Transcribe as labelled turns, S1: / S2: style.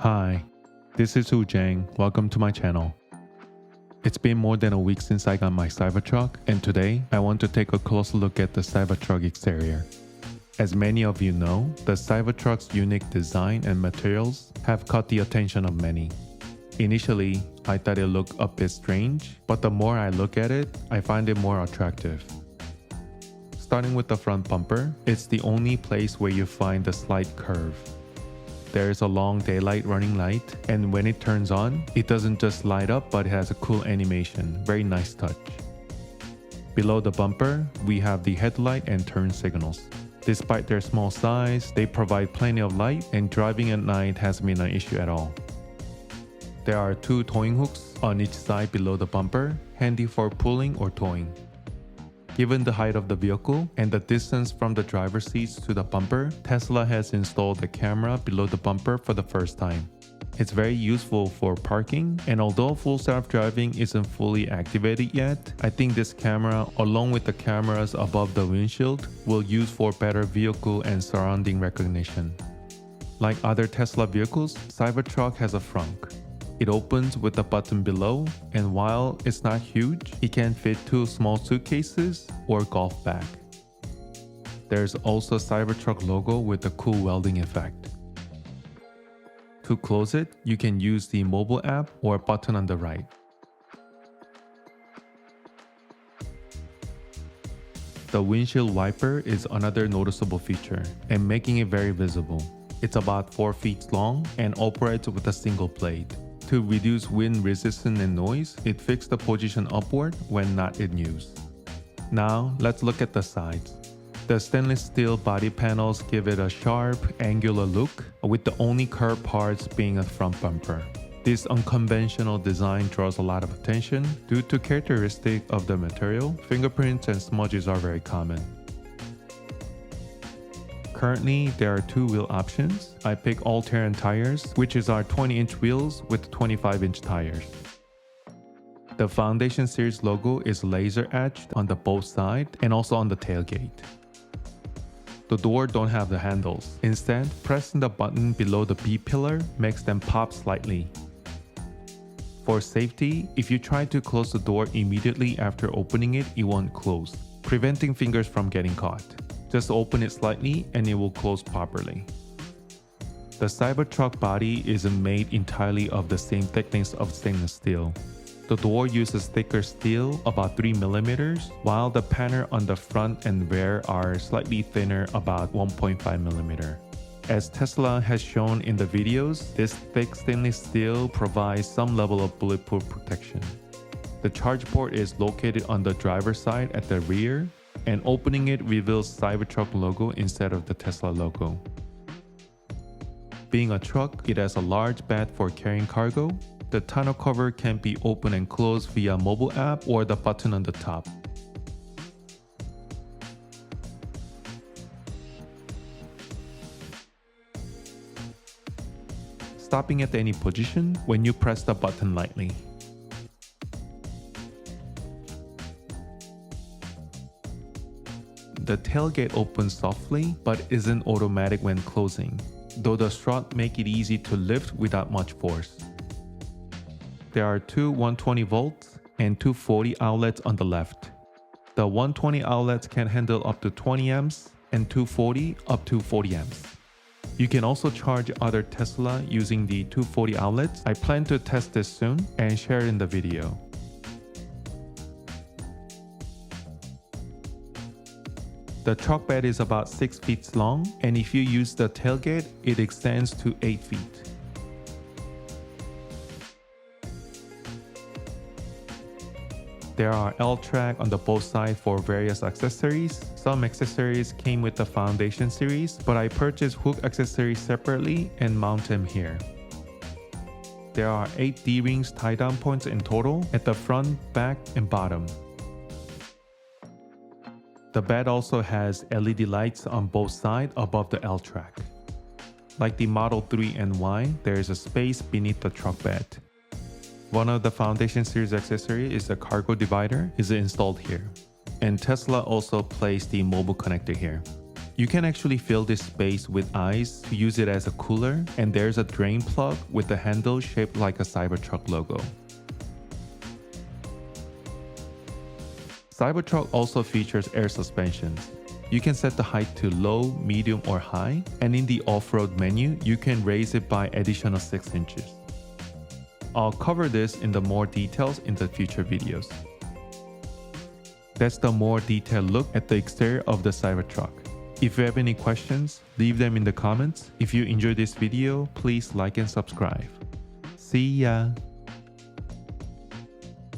S1: Hi, this is Hu Jang. Welcome to my channel. It's been more than a week since I got my Cybertruck, and today I want to take a closer look at the Cybertruck exterior. As many of you know, the Cybertruck's unique design and materials have caught the attention of many. Initially, I thought it looked a bit strange, but the more I look at it, I find it more attractive. Starting with the front bumper, it's the only place where you find the slight curve. There is a long daylight running light, and when it turns on, it doesn't just light up but it has a cool animation, very nice touch. Below the bumper, we have the headlight and turn signals. Despite their small size, they provide plenty of light, and driving at night hasn't been an issue at all. There are two towing hooks on each side below the bumper, handy for pulling or towing. Given the height of the vehicle and the distance from the driver's seats to the bumper, Tesla has installed a camera below the bumper for the first time. It's very useful for parking, and although full self-driving isn't fully activated yet, I think this camera, along with the cameras above the windshield, will use for better vehicle and surrounding recognition. Like other Tesla vehicles, Cybertruck has a frunk. It opens with a button below, and while it's not huge, it can fit two small suitcases or golf bag. There's also a Cybertruck logo with a cool welding effect. To close it, you can use the mobile app or a button on the right. The windshield wiper is another noticeable feature, and making it very visible. It's about 4 feet long and operates with a single blade. To reduce wind resistance and noise, it fixed the position upward when not in use. Now, let's look at the sides. The stainless steel body panels give it a sharp, angular look, with the only curved parts being a front bumper. This unconventional design draws a lot of attention due to characteristics of the material. Fingerprints and smudges are very common. Currently, there are two wheel options. I pick all-terrain tires, which is our 20-inch wheels with 25-inch tires. The Foundation Series logo is laser etched on the both sides and also on the tailgate. The doors don't have the handles. Instead, pressing the button below the B-pillar makes them pop slightly. For safety, if you try to close the door immediately after opening it, it won't close, preventing fingers from getting caught. Just open it slightly and it will close properly. The Cybertruck body isn't made entirely of the same thickness of stainless steel. The door uses thicker steel, about 3mm, while the panel on the front and rear are slightly thinner, about 1.5mm. As Tesla has shown in the videos, this thick stainless steel provides some level of bulletproof protection. The charge port is located on the driver's side at the rear, and opening it reveals Cybertruck logo instead of the Tesla logo. Being a truck, it has a large bed for carrying cargo. The tonneau cover can be opened and closed via mobile app or the button on the top. Stopping at any position when you press the button lightly. The tailgate opens softly but isn't automatic when closing, though the strut make it easy to lift without much force. There are two 120 volts and 240 outlets on the left. The 120 outlets can handle up to 20 amps and 240 up to 40 amps. You can also charge other Tesla using the 240 outlets. I plan to test this soon and share it in the video. The truck bed is about 6 feet long, and if you use the tailgate, it extends to 8 feet. There are L-track on the both sides for various accessories. Some accessories came with the Foundation Series, but I purchased hook accessories separately and mount them here. There are 8 D-rings tie-down points in total at the front, back, and bottom. The bed also has LED lights on both sides above the L-track. Like the Model 3 and Y, there is a space beneath the truck bed. One of the Foundation Series accessories is the cargo divider is installed here. And Tesla also placed the mobile connector here. You can actually fill this space with ice to use it as a cooler, and there's a drain plug with the handle shaped like a Cybertruck logo. Cybertruck also features air suspensions. You can set the height to low, medium, or high, and in the off-road menu, you can raise it by additional 6 inches. I'll cover this in the more details in the future videos. That's the more detailed look at the exterior of the Cybertruck. If you have any questions, leave them in the comments. If you enjoyed this video, please like and subscribe. See ya!